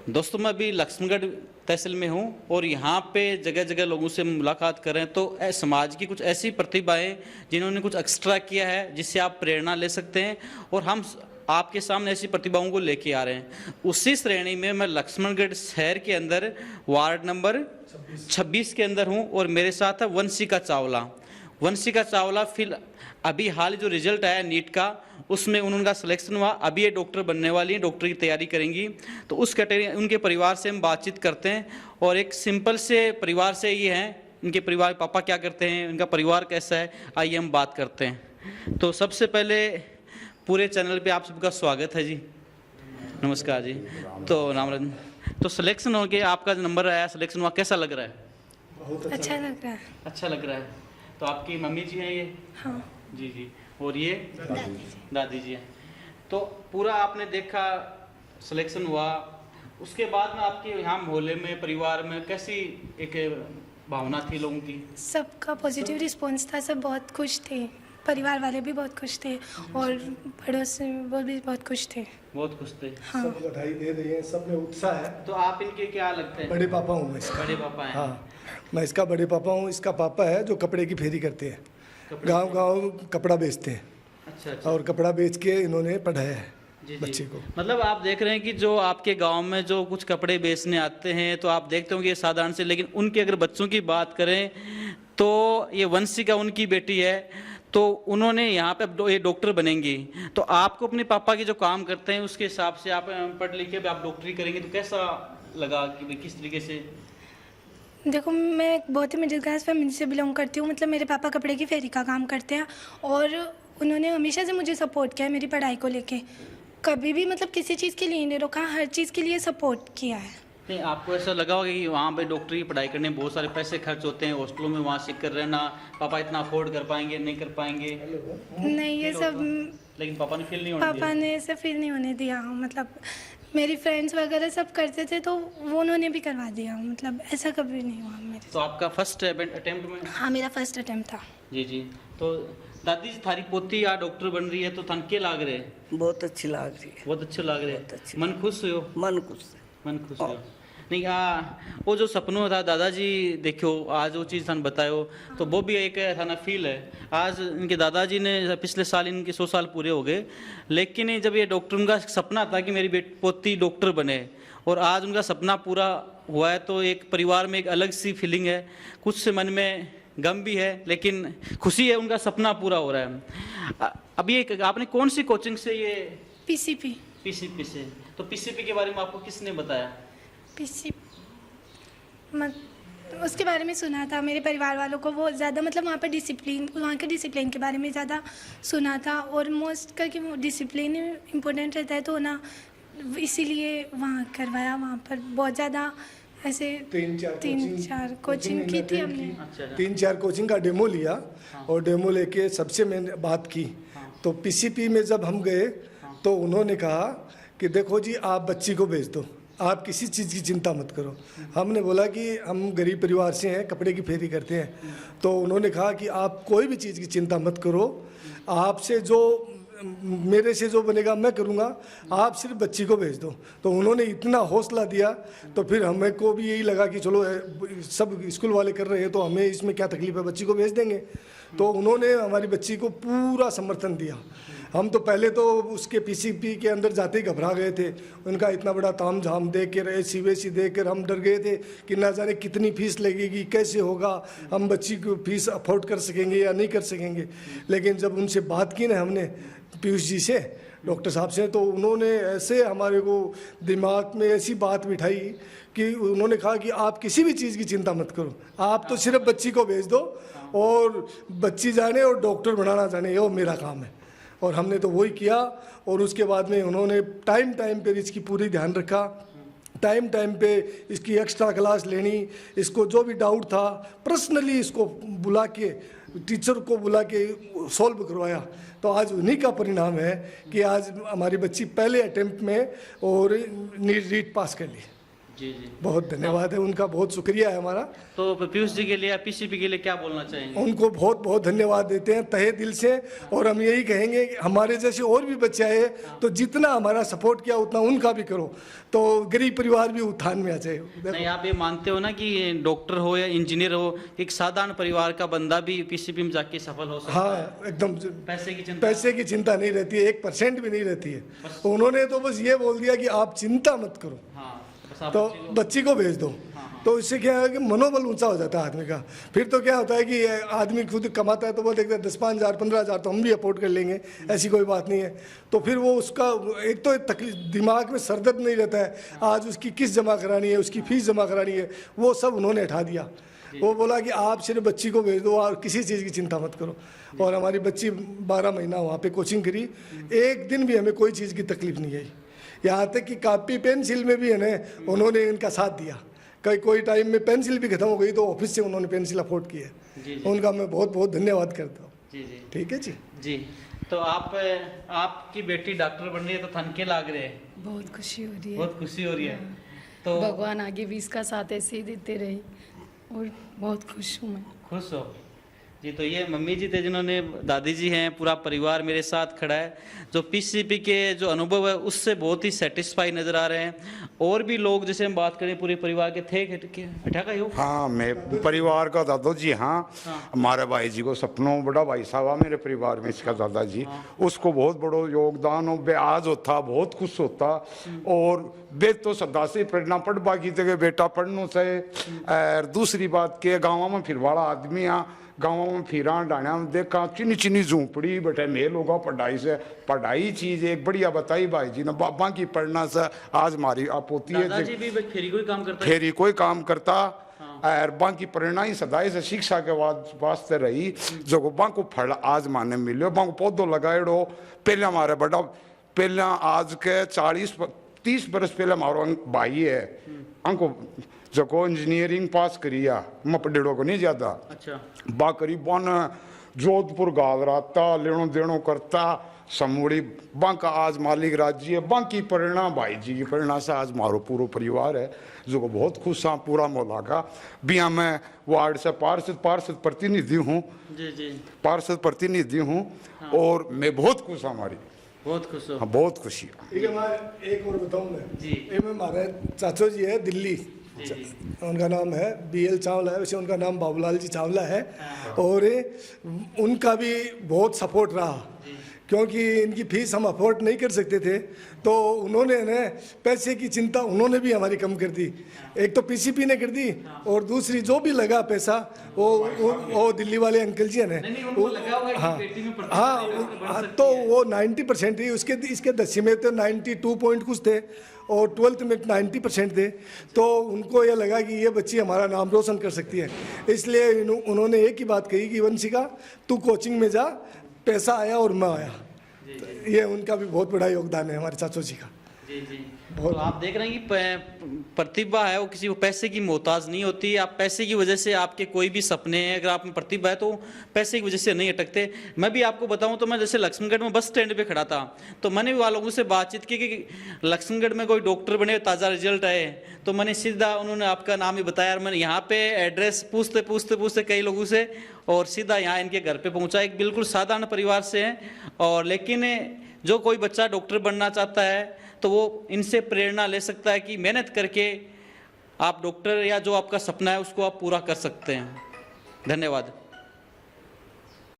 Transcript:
दोस्तों मैं अभी लक्ष्मणगढ़ तहसील में हूँ और यहाँ पे जगह जगह लोगों से मुलाकात कर रहे हैं। तो समाज की कुछ ऐसी प्रतिभाएं जिन्होंने कुछ एक्स्ट्रा किया है जिससे आप प्रेरणा ले सकते हैं, और हम आपके सामने ऐसी प्रतिभाओं को लेके आ रहे हैं। उसी श्रेणी में मैं लक्ष्मणगढ़ शहर के अंदर वार्ड नंबर 26 के अंदर हूँ और मेरे साथ है वंशिका चावला। वंशिका चावला फिर अभी हाल जो रिजल्ट आया नीट का, उसमें उनका सिलेक्शन हुआ। अभी ये डॉक्टर बनने वाली हैं, डॉक्टर की तैयारी करेंगी। तो उस कैटेगरी उनके परिवार से हम बातचीत करते हैं और एक सिंपल से परिवार से ये हैं, इनके परिवार पापा क्या करते हैं, इनका परिवार कैसा है, आइए हम बात करते हैं। तो सबसे पहले पूरे चैनल पे आप सबका स्वागत है जी। नमस्कार जी। तो नाम तो सिलेक्शन हो गया, आपका नंबर आया, सिलेक्शन हुआ, कैसा लग रहा है? बहुत अच्छा लग रहा है। अच्छा लग रहा है। तो आपकी मम्मी जी हैं ये? हाँ जी जी। और ये दादी जी हैं। तो पूरा आपने देखा, सिलेक्शन हुआ, उसके बाद में आपके यहाँ मोहल्ले में परिवार में कैसी एक भावना थी लोगों की? सबका पॉजिटिव रिस्पांस था, सब बहुत खुश थे, परिवार वाले भी बहुत खुश थे और पड़ोस वो भी बहुत खुश थे। बहुत खुश थे। हाँ। सब बधाई दे रही हैं, सब में उत्साह है। तो आप इनके क्या लगते हैं? बड़े पापा हूँ मैं इसका। बड़े पापा हैं? हाँ, मैं इसका बड़े पापा हूँ। इसका पापा है जो कपड़े की फेरी करते हैं, गांव गांव कपड़ा बेचते हैं। अच्छा अच्छा। और कपड़ा बेच के इन्होंने पढ़ाया है जी बच्चे जी। को। मतलब आप देख रहे हैं कि जो आपके गांव में जो कुछ कपड़े बेचने आते हैं तो आप देखते होंगे साधारण से, लेकिन उनके अगर बच्चों की बात करें तो ये वंशिका उनकी बेटी है, तो उन्होंने यहाँ पे ये डॉक्टर बनेंगी। तो आपको अपने पापा के जो काम करते हैं उसके हिसाब से आप पढ़ लिख के आप डॉक्टरी करेंगे, तो कैसा लगा कि भाई किस तरीके से? देखो, मैं बहुत ही मिडिल क्लास फैमिली से बिलोंग करती हूँ। मतलब मेरे पापा कपड़े की फेरी का काम करते हैं और उन्होंने हमेशा से मुझे सपोर्ट किया है मेरी पढ़ाई को लेके। कभी भी मतलब किसी चीज़ के लिए नहीं रोका, हर चीज़ के लिए सपोर्ट किया है। नहीं, आपको ऐसा लगा होगा कि वहाँ पे डॉक्टरी की पढ़ाई करने में बहुत सारे पैसे खर्च होते हैं, हॉस्टलों में वहाँ सीख कर रहना, पापा इतना अफोर्ड कर पाएंगे नहीं कर पाएंगे? नहीं, ये सब लेकिन पापा ने फील नहीं होने पापा ने ऐसे फील नहीं होने दिया। मतलब मेरी फ्रेंड्स वगैरह सब करते थे तो वो उन्होंने भी करवा दिया। मतलब ऐसा कभी नहीं हुआ मेरे। तो आपका फर्स्ट अटेम्प्ट में? हाँ, मेरा फर्स्ट अटेम्प्ट था। जी जी। तो दादी जी, थारी पोती या डॉक्टर बन रही है तो थान के लाग रहे? बहुत अच्छी लग रही है। बहुत अच्छे लाग रहे बहुत अच्छी। मन खुश हो? मन खुश है। मन खुश हो? नहीं, वो जो सपनों था दादाजी, देखो आज वो चीज़ थान बतायो तो वो भी एक थाना फील है। आज इनके दादाजी ने पिछले साल इनके 100 साल पूरे हो गए, लेकिन जब ये डॉक्टर, उनका सपना था कि मेरी पोती डॉक्टर बने और आज उनका सपना पूरा हुआ है, तो एक परिवार में एक अलग सी फीलिंग है। कुछ से मन में गम भी है लेकिन खुशी है, उनका सपना पूरा हो रहा है। अभी एक आपने कौन सी कोचिंग से ये? पीसीपी। पीसीपी से। तो पीसीपी के बारे में आपको किसने बताया? उसके बारे में सुना था मेरे परिवार वालों को। वो ज़्यादा मतलब वहाँ पर डिसिप्लिन, वहाँ के डिसिप्लिन के बारे में ज़्यादा सुना था और मोस्ट का कि वो डिसिप्लिन इम्पोर्टेंट रहता है, तो ना इसीलिए वहाँ करवाया। वहाँ पर बहुत ज़्यादा ऐसे तीन चार कोचिंग की थी हमने। अच्छा। 3-4 कोचिंग का डेमो लिया। हाँ। और डेमो लेके सबसे मैंने बात की। हाँ। तो पीसीपी में जब हम गए तो उन्होंने कहा कि देखो जी, आप बच्ची को भेज दो, आप किसी चीज़ की चिंता मत करो। हमने बोला कि हम गरीब परिवार से हैं, कपड़े की फेरी करते हैं। तो उन्होंने कहा कि आप कोई भी चीज़ की चिंता मत करो, आपसे जो मेरे से जो बनेगा मैं करूँगा, आप सिर्फ बच्ची को भेज दो। तो उन्होंने इतना हौसला दिया, तो फिर हमें को भी यही लगा कि चलो सब स्कूल वाले कर रहे हैं तो हमें इसमें क्या तकलीफ है, बच्ची को भेज देंगे। तो उन्होंने हमारी बच्ची को पूरा समर्थन दिया। हम तो पहले तो उसके पीसीपी के अंदर जाते ही घबरा गए थे। उनका इतना बड़ा ताम झाम देख कर, सीबीएसई देख कर हम डर गए थे कि ना जाने कितनी फीस लगेगी, कैसे होगा, हम बच्ची को फीस अफोर्ड कर सकेंगे या नहीं कर सकेंगे। लेकिन जब उनसे बात की ना हमने, पीयूष जी से, डॉक्टर साहब से, तो उन्होंने ऐसे हमारे को दिमाग में ऐसी बात बिठाई कि उन्होंने कहा कि आप किसी भी चीज़ की चिंता मत करो, आप तो सिर्फ बच्ची को भेज दो और बच्ची जाने और डॉक्टर बनाना जाने, ये मेरा काम है। और हमने तो वही किया। और उसके बाद में उन्होंने टाइम पे इसकी पूरी ध्यान रखा, टाइम पे इसकी एक्स्ट्रा क्लास लेनी, इसको जो भी डाउट था पर्सनली इसको बुला के, टीचर को बुला के सॉल्व करवाया। तो आज उन्हीं का परिणाम है कि आज हमारी बच्ची पहले अटेम्प्ट में और नीट पास कर ली। जी जी। बहुत धन्यवाद है उनका, बहुत शुक्रिया है हमारा। तो पीयूष जी के लिए, पीसीपी के लिए क्या बोलना चाहेंगे? उनको बहुत बहुत धन्यवाद देते हैं तहे दिल से, और हम यही कहेंगे कि हमारे जैसे और भी बच्चे आए तो जितना हमारा सपोर्ट किया उतना उनका भी करो, तो गरीब परिवार भी उत्थान में आ जाए। नहीं, आप ये मानते हो ना कि डॉक्टर हो या इंजीनियर हो, एक साधारण परिवार का बंदा भी पीसीपी में जाके सफल हो सकता है? हाँ एकदम, पैसे की चिंता नहीं रहती है, 1% भी नहीं रहती है। उन्होंने तो बस ये बोल दिया कि आप चिंता मत करो, तो बच्ची को भेज दो। तो इससे क्या है कि मनोबल ऊंचा हो जाता है आदमी का। फिर तो क्या होता है कि आदमी खुद कमाता है तो वो देखता है 10-5 हज़ार 15 हज़ार तो हम भी अफोर्ड कर लेंगे, ऐसी कोई बात नहीं है। तो फिर वो उसका एक तो तकलीफ, दिमाग में सरदर्द नहीं रहता है, आज उसकी किस्त जमा करानी है, उसकी फीस जमा करानी है, वो सब उन्होंने हटा दिया। वो बोला कि आप सिर्फ बच्ची को भेज दो और किसी चीज़ की चिंता मत करो। और हमारी बच्ची 12 महीना वहाँ पे कोचिंग करी, एक दिन भी हमें कोई चीज़ की तकलीफ नहीं आई। यहाँ तक कि कापी पेंसिल में भी है ना उन्होंने इनका साथ दिया। कोई टाइम में पेंसिल भी खत्म हो गई तो ऑफिस से उन्होंने पेंसिल अफोर्ड की है। उनका मैं बहुत बहुत धन्यवाद करता हूँ। जी जी, ठीक है जी जी। तो आपकी बेटी डॉक्टर बन रही है तो थनके लाग रहे हैं? बहुत खुशी हो रही है, बहुत खुशी हो रही है। तो भगवान आगे भी इसका साथ ऐसे ही देते रहे, और बहुत खुश हूँ मैं। खुश हो जी। तो ये मम्मी जी थे जिन्होंने, दादी जी हैं, पूरा परिवार मेरे साथ खड़ा है, जो पीसीपी के जो अनुभव है उससे बहुत ही सेटिस्फाई नज़र आ रहे हैं। और भी लोग, जैसे हम बात करें पूरे परिवार के थे हाँ, मैं परिवार का दादा जी। हाँ, हमारे भाई जी को सपनों, बड़ा भाई साहब मेरे परिवार में, इसका दादाजी, उसको बहुत बड़ा योगदान हो, आज होता, बहुत खुश होता। और बे तो सदा से प्रेरणा पढ़ बाकी थे बेटा पढ़ने से। और दूसरी बात के गाँव में फिर वाला आदमी आ, गाँव में फिरा डाणा में देखा चिनी चिनी झूंपड़ी बैठे मेल होगा पढ़ाई से। पढ़ाई चीज एक बढ़िया बताई भाई जी ने, बाबा की पढ़ना से आज हमारी आप होती है। दादाजी भी फेरी कोई काम करता, फेरी कोई काम करता। और बाकी प्रेरणा ही सदाई से शिक्षा के वास्ते रही, जो बांको फल आज माने मिलो, बांको पौधो लगाएड़ो। पहले हमारे बड़ा, पहले आज के 40-30 बरस पहले हमारा भाई है, अंको जो इंजीनियरिंग पास करिया, मपडेड़ो को नहीं ज्यादा। अच्छा। बा करीबन जोधपुर गाल राता लेनो देनो करता समूड़ी बांका आज मालिक राज्य है। बांकी प्रेरणा भाई जी की प्रेरणा से आज मारो पूरा परिवार है, जो को बहुत खुश हाँ। पूरा मोहल्ला का भी हाँ, मैं वार्ड से पार्षद प्रतिनिधि हूँ। जी जी, पार्षद प्रतिनिधि हूँ। हाँ। और मैं बहुत खुश हूँ, हमारी बहुत खुश हो। हाँ, बहुत खुशी। एक और बताऊँ मैं जी, हमारे चाचो जी है दिल्ली, उनका नाम है BL चावला है, वैसे उनका नाम बाबूलाल जी चावला है। और उनका भी बहुत सपोर्ट रहा, क्योंकि इनकी फीस हम अफोर्ड नहीं कर सकते थे, तो उन्होंने ना पैसे की चिंता उन्होंने भी हमारी कम कर दी। एक तो पीसीपी ने कर दी, और दूसरी जो भी लगा पैसा वो दिल्ली वाले अंकल जी ने, हाँ, तो वो 90% ही उसके, इसके 10वीं में तो 92 पॉइंट कुछ थे, और 12th में 90% थे। तो उनको ये लगा कि ये बच्ची हमारा नाम रोशन कर सकती है, इसलिए उन्होंने एक ही बात कही कि वंशिका तू कोचिंग में जा, पैसा आया और मैं आया। तो ये उनका भी बहुत बड़ा योगदान है हमारे चाचो जी का। जी जी। तो आप देख रहे हैं कि प्रतिभा है वो किसी को पैसे की मोहताज नहीं होती। आप पैसे की वजह से, आपके कोई भी सपने हैं, अगर आप में प्रतिभा है तो पैसे की वजह से नहीं अटकते। मैं भी आपको बताऊं तो मैं जैसे लक्ष्मणगढ़ में बस स्टैंड पे खड़ा था, तो मैंने भी वालों से बातचीत की कि लक्ष्मणगढ़ में कोई डॉक्टर बने, ताज़ा रिजल्ट आए, तो मैंने सीधा, उन्होंने आपका नाम ही बताया, मैंने यहाँ पे एड्रेस पूछते कई लोगों से, और सीधा यहाँ इनके घर पे पहुँचा। एक बिल्कुल साधारण परिवार से हैं, और लेकिन जो कोई बच्चा डॉक्टर बनना चाहता है तो वो इनसे प्रेरणा ले सकता है कि मेहनत करके आप डॉक्टर या जो आपका सपना है उसको आप पूरा कर सकते हैं। धन्यवाद।